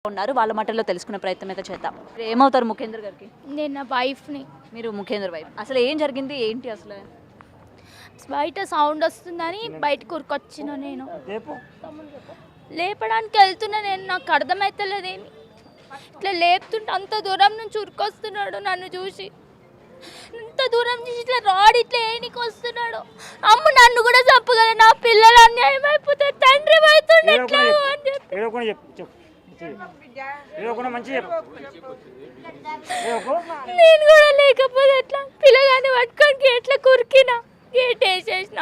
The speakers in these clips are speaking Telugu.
ఉన్నారు వాళ్ళ మాటల్లో తెలుసుకునే ప్రయత్నం అయితే చేద్దాం. ఏమవుతారు ముఖేందర్ గారికి? నేను నా వైఫ్ని. మీరు ముఖేందర్ వైఫ్. అసలు ఏం జరిగింది ఏంటి అసలు? బయట సౌండ్ వస్తుందని బయటకు ఉరికొచ్చిన నేను లేపడానికి వెళ్తున్నా. నేను నాకు అర్థమవుతలేదేమి ఇట్లా లేపుతుంటే అంత దూరం నుంచి ఉరికొస్తున్నాడు. నన్ను చూసి ఇంత దూరం నుంచి ఇట్లా రాడ్ ఇట్లా ఏనికి వస్తున్నాడు. అమ్మ నన్ను కూడా చంపగల, నా పిల్లలు అన్యాయం అయిపోతే తండ్రి అవుతుండే ఎట్లా అని చెప్పి నేను కూడా లేకపోతే ఎట్లా పిల్లగాని పట్టుకొని ఎట్లా కురికినా గేట్ వేసేసిన.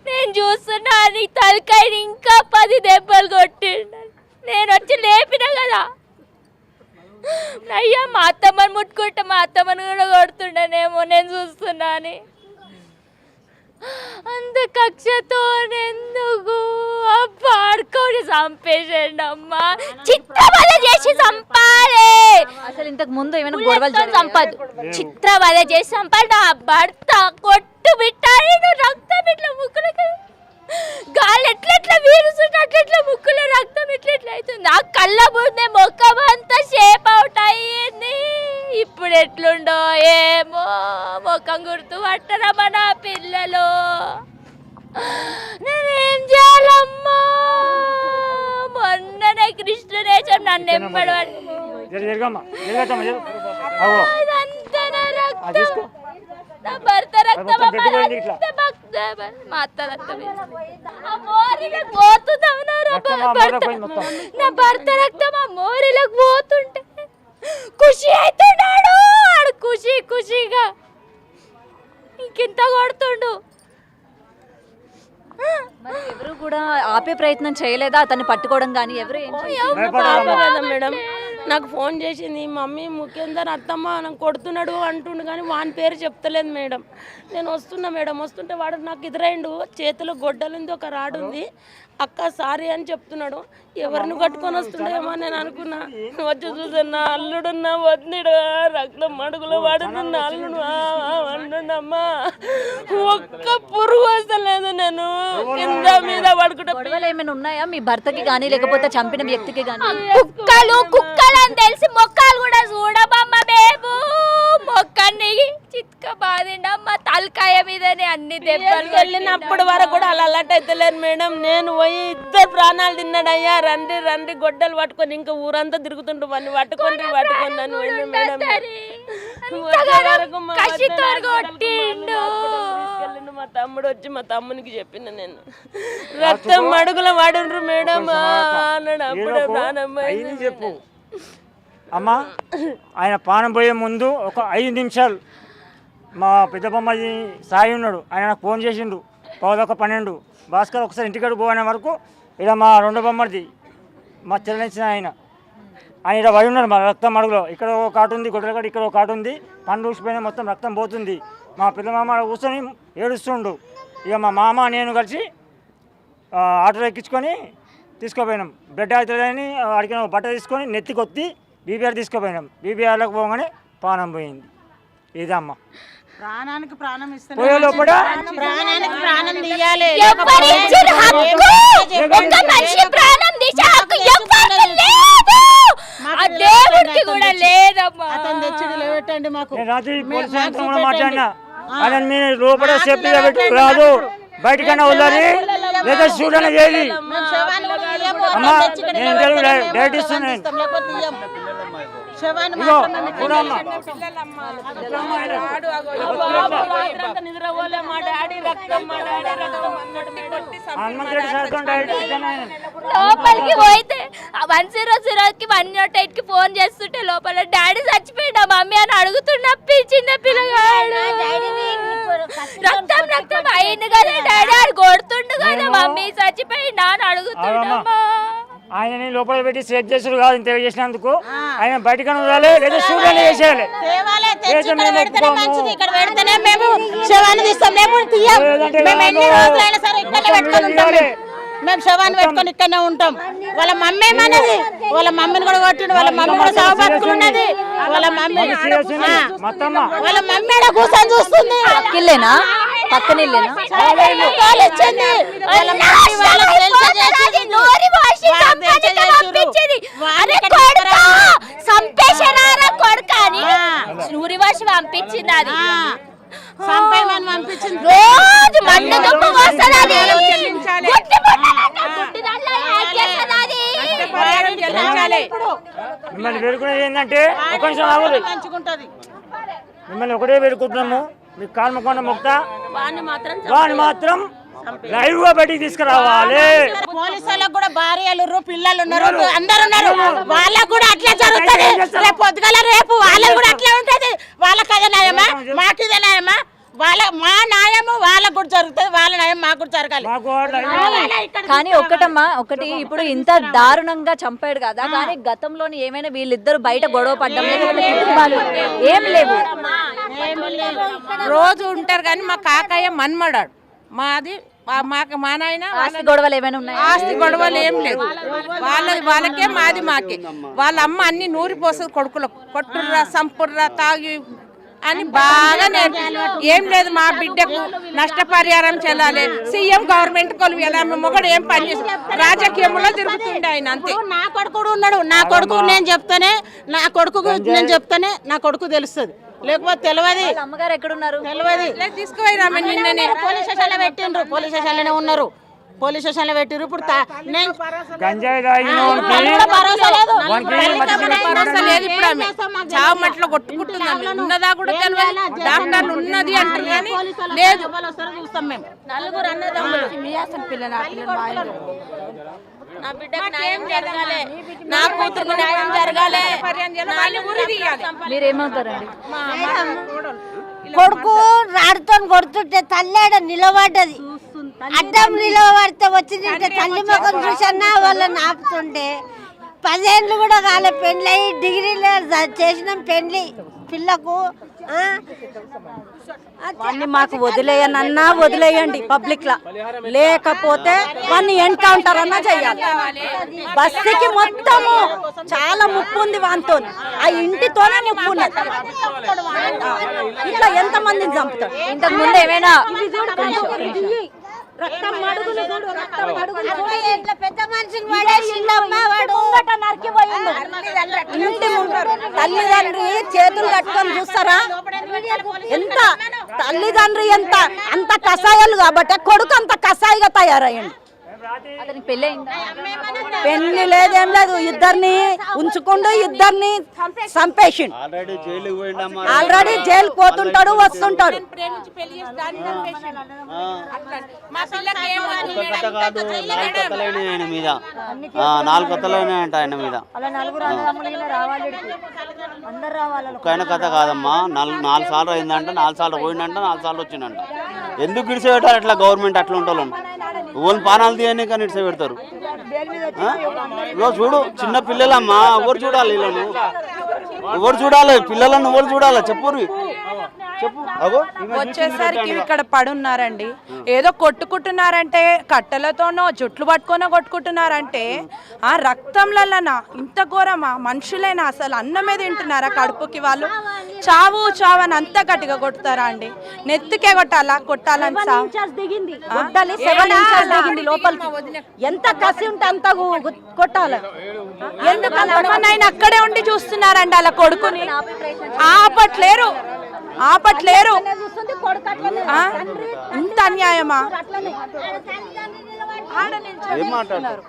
నేను చూస్తున్నా నీ తలకాయని ఇంకా 10 దెబ్బలు కొట్టిండు. నేను వచ్చి లేపినా కదా అయ్యా, మా అత్తమ్మని ముట్టుకుంటే మా అత్తమ్మని కూడా కొడుతుండేనేమో నేను చూస్తున్నా అని. అంత కక్షతో ఎందుకు పాడుకొని చంపేసాడు అమ్మా. చిత్రవద చేసి చంపాలి. అసలు ఇంతకు ముందు ఏమైనా గొడవలు చంపదు, చిత్రవద చేసి చంపాలి. నా భర్త కొట్టు బిట్టాలి, రక్తం ఇట్లా ముక్కులకి గాలి ఎట్లెట్లా వీరుస్తుంటే అట్లెట్లా ముక్కులో రక్తం ఎట్లెట్లా అవుతుంది. ఆ కళ్ళ ముందే ముఖం అంతా షేప్ అవుట్ అయ్యింది. ఇప్పుడు ఎట్లుండో ఏమో, ముఖం గుర్తు పట్టరమ్మా నా పిల్లలు. నేనేం చేయాలమ్మా? మొన్ననే కృష్ణనేశం నన్ను ఎంబడి నా భర్త రక్తం మా అత్త రక్తం ఆ మోరీలకు పోతుందా నా భర్త రక్తం ఆ మోరీలకు పోతుంటే ఖుషి అవుతున్నాడు. ఆడు ఖుషిగా ఇంకింత కొడుతుండు. ఎవరు కూడా ఆపే ప్రయత్నం చేయలేదా అతన్ని పట్టుకోవడం కానీ? ఎవరు మేడం నాకు ఫోన్ చేసింది, మమ్మీ ముఖేందర్ అత్తమ్మ నాకు కొడుతున్నాడు అంటుండు కానీ వాని పేరు చెప్తలేదు మేడం. నేను వస్తున్నా మేడం, వస్తుంటే వాడు నాకు ఎదురైండు, చేతిలో గొడ్డలుంది, ఒక రాడు ఉంది. అక్క సారీ అని చెప్తున్నాడు. ఎవరిని కట్టుకొని వస్తుండేమో నేను అనుకున్నా. వచ్చి చూసన్నా అల్లుడున్నా వద్దుడు రక్తం మడుగులో వాడుతున్నా అల్లుడు అంటున్నమ్మా. ఒక్క పురుగు వస్తలేదు. నేను కింద మీద పడుకుంటా. గొడవలు ఏమైనా ఉన్నాయా మీ భర్తకి కానీ లేకపోతే చంపిన వ్యక్తికి కానీ? కుక్కలు అని తెలిసి మొక్కలు కూడా చూడమమ్మ బేబు. మొక్కని చిత్క బాధిండమ్మ తలకాయ మీదనే అన్ని దెబ్బలు. వెళ్ళినప్పుడు వరకు కూడా అలా అలర్ట్ అవుతలేను మేడం. నేను పోయి 2 ప్రాణాలు తిన్నాడయ్యా. రండి గొడ్డలు పట్టుకొని ఇంకా ఊరంతా తిరుగుతుంటూ వాడిని పట్టుకొని అని వెళ్ళి మేడం. మా తమ్ముడు వచ్చి మా తమ్మునికి చెప్పిన నేను రక్తం మడుగులో వాడుండ్రు మేడం అన్నాడు. అప్పుడే ప్రాణం చెప్పు అమ్మా. ఆయన పానం పోయే ముందు ఒక 5 నిమిషాలు మా పెద్ద బొమ్మది సాయి ఉన్నాడు, ఆయన నాకు ఫోన్ చేసిండు 11:12 భాస్కర్ ఒకసారి ఇంటికాడు పోనే వరకు. ఇలా మా 2 బొమ్మది మా చెల్లించిన ఆయన ఇలా పడి ఉన్నాడు మా రక్తం అడుగులో. ఇక్కడ ఒక కాటు ఉంది, గొడ్డలకాడ ఇక్కడ ఒక కాటు ఉంది, పండు ఊసిపోయినా మొత్తం రక్తం పోతుంది. మా పెద్ద మామ కూర్చొని ఏడుస్తుండు. ఇక మా మామ నేను కలిసి ఆటోలో ఎక్కించుకొని తీసుకుపోయినాం. బ్లడ్ అవుతుందని అడిగిన బట్ట తీసుకొని నెత్తి కొత్తి బీబీఆర్ తీసుకుపోయినాం. బీబీఆర్లోకి పోగానే ప్రాణం పోయింది. ఇదమ్మా, ప్రాణానికి ప్రాణం ఇస్తే పోయే లోపల ప్రాణానికి ప్రాణం తీయాలి. అతను తెచ్చి లేవెట్టండి మాకు. రాత్రి పోలీసు యంత్రం కూడా మాట్లాడినా, అతను మీరు లోపల సేఫ్టీగా పెట్టి రాదు, బయటకన్నా వదలాలి లేదా చూడన చేయాలి. అమ్మా నేను తెలుగు డైరెక్ట్ ఇస్తున్నాను. లోపలికి పోయితే 100కి 108కి ఫోన్ చేస్తుంటే లోపల డాడీ చచ్చిపోయిందా మమ్మీ అని అడుగుతున్నా. చిన్న పిల్లగాడు రక్తం అయింది కదా డాడీ, ఆడు కొడుతుండు కదా మమ్మీ చచ్చిపోయిందా అని అడుగుతుండమ్మా. ఆయనని లోపల పెట్టి సేఫ్ చేసుడు కాదు, ఇంత చేసినందుకు ఆయన బయటకన్నా వదలాలి లేదా చూడని చేసేయాలి. మేము శవాన్ని పెట్టుకొని ఇక్కడనే ఉంటాం. వాళ్ళ మమ్మీ ఏమన్నది, వాళ్ళ మమ్మీని కూడా కొట్టిండు. వాళ్ళ మమ్మీ కూడా సాగు బతుకున్నది. వాళ్ళ మమ్మీ కూర్చొని చూస్తుంది. పక్కనిల్లేనా? వాళ్ళు ఇచ్చింది. వాళ్ళ మమ్మీ వాళ్ళకి తెలిసే చేసింది. నోరి వాసి వాళ్ళకి తెలిసే సంపాదించి చేసిర్రు. పంపించేది. వాళ్ళు అరే ఎక్కడ కొడుకా, తీసుకురా? సంపేషనారా కొడుకా అని ఆ. నూరి వాసి పంపించింది అది. సంపేమని పంపించింది. రోజు మన్ను దుమ్ము పోస్తుంది అది. గుట్టి పుట్టనంట, గుట్టి దాంట్లో యాడ్ చేస్తుంది అది. మిమ్మల్ని వేడుకునేది ఏంటంటే ఒక నిమిషం ఆగదు. పంచుకుంటది. మిమ్మల్ని ఒకటే వేడుకుంటున్నాము, మీకు కాలు మొక్కకుండా మొక్తా వాడిని మాత్రం వాడిని మాత్రం లైవ్ గా బయటికి తీసుకురావాలి. పోలీసు వాళ్ళకు కూడా భార్యలు పిల్లలు ఉన్నారు, అందరు ఉన్నారు. వాళ్ళకు కూడా అట్లా జరుగుతుంది. రేపు పొద్దుగల రేపు వాళ్ళకు కూడా అట్లా ఉంటది. వాళ్ళకి అదే న్యాయమా, మాకు ఇదే న్యాయమా? మా న్యాయము వాళ్ళకు కూడా జరుగుతుంది, వాళ్ళ న్యాయం మాకు కూడా జరగాలి. మాకు live కానీ ఒకటమ్మా, ఒకటి ఇప్పుడు ఇంత దారుణంగా చంపాడు కదా, కానీ గతంలోని ఏమైనా వీళ్ళిద్దరు బయట గొడవ పడ్డం లేకపోతే కుటుంబాలు ఏం లేవు? రోజు ఉంటారు కానీ మా కాకయ్య మన్మడాడు మాది మా నాయన ఆస్తి గొడవలు ఏమైనా ఉన్నాయి? ఆస్తి గొడవలు ఏం లేదు. వాళ్ళకే మాది మాకే. వాళ్ళ అమ్మ అన్ని నూరిపోస్తుంది కొడుకులకు, కొట్టుర్రా సంపుర్రా తాగి అని బాగా ఏం లేదు. మా బిడ్డకు నష్టపరిహారం చెల్లాలి. సీఎం గవర్నమెంట్ కొలు ఎలా మొగడు ఏం పని చేసి రాజకీయంలో తిరుగుతుండే ఆయన అంతే. నా కొడుకు ఉన్నాడు, నా కొడుకు నేను చెప్తానే, నా కొడుకు నేను చెప్తానే నా కొడుకు తెలుస్తుంది, లేకపోతే తెలియదు. వాళ్ళ అమ్మగారు ఎక్కడున్నారు? తెలియదు. తీసుకుపోయినా నిన్ననే పోలీస్ స్టేషన్లో పెట్టిండ్రు, పోలీస్ స్టేషన్లోనే ఉన్నారు, పోలీస్ స్టేషన్లో పెట్టిర్రు. ఇప్పుడు నేను గంజాయి తాగిన కూడా భరోసా లేదు. భరోసా లేదు. ఇప్పుడు ఆమె చావు మట్లో కొట్టుకుంటుంది. ఉన్నదా కూడా తెలియదు. డాక్టర్లు ఉన్నది అంటారు కానీ లేదు. చూస్తాం మేము. నలుగురు అన్నదమ్ములు నా బిడ్డకు న్యాయం జరగాలి, నా కూతురుకు న్యాయం జరగాలి. మీరేమవుతారండి? కొడుకు రాడుతో కొడుతుంటే తల్లేడ నిలబడ్డది, అడ్డం నిలబడితే వచ్చిందంటే తల్లి ముఖం చూసన్నా వాళ్ళని ఆపుతుంటే 10 ఏళ్ళు కూడా కాలే పెళ్ళి, డిగ్రీలో చేసినాం పెళ్ళి పిల్లకు. వాడిని మాకు వదిలేయనన్నా వదిలేయండి పబ్లిక్ లా, లేకపోతే వాడిని ఎన్కౌంటర్ అన్నా చెయ్యాలి. బస్తీకి మొత్తము చాలా ముప్పు ఉంది వానితో, ఆ ఇంటితోనే ముప్పు ఉన్నది. ఇట్లా ఎంత మందిని చంపుతాడు? ఇంతకు ముందు ఏమైనా రక్తం మడుగులు చూడు, రక్తం మడుగులు చూడు. ఇట్లా పెద్ద మనిషిని పడేసిండమ్మా వాడు. ముంగట నరికిపోయిండు. ఇంటి ముంగట తల్లిదండ్రి చేతులు కట్టుకొని చూస్తారా? ఎంత తల్లిదండ్రి ఎంత అంత కషాయాలు కాబట్టి కొడుకు అంత కషాయిగా తయారయ్యండి. అతనికి పెళ్ళి అయిందా? పెళ్లి లేదేం లేదు, ఇద్దరిని ఉంచుకుంటూ ఇద్దరిని చంపేసిండు. ఆల్రెడీ జైలు పోతుంటాడు వస్తుంటాడు. మా పిల్లకి ఆయన మీద 4 కొత్తలైన అంట ఆయన మీద. ఒక ఆయన కథ కాదమ్మా. 4 సార్లు అయిందంట, 4 సార్లు పోయిందంట, 4 సార్లు వచ్చిందంట. ఎందుకు గిడిసే పెట్టారు అట్లా గవర్నమెంట్? అట్లా ఉంటారు ఓన్ పానాలు తీయని కానీ ఇడిసే పెడతారు. చూడు చిన్న పిల్లలమ్మా, ఎవరు చూడాలి వీళ్ళను? ఎవరు చూడాలి పిల్లలను? ఎవరు చూడాలి చెప్పు చెప్పు. వచ్చేసరికి ఇక్కడ పడున్నారండి, ఏదో కొట్టుకుంటున్నారంటే కట్టెలతోనో జుట్లు పట్టుకోనో కొట్టుకుంటున్నారంటే ఆ రక్తంలనా ఇంత ఘోరమా? మనుషులైనా అసలు అన్నమే తింటున్నారా కడుపుకి? వాళ్ళు చావు చావు అని అంత గట్టిగా కొట్టుతారా అండి? నెత్తికే కొట్టాలా? కొట్టాలని దిగింది గొడ్డలి 7 inches దిగింది లోపలికి. ఎంత కసి ఉంటే అంత కొట్టాలి. ఎందుకంటే అక్కడే ఉండి చూస్తున్నారండి అలా కొడుకుని. ఆపట్లేరు ఆపట్లేరు. ఇంత అన్యాయమా? ఏం మాట్లాడుతున్నారు?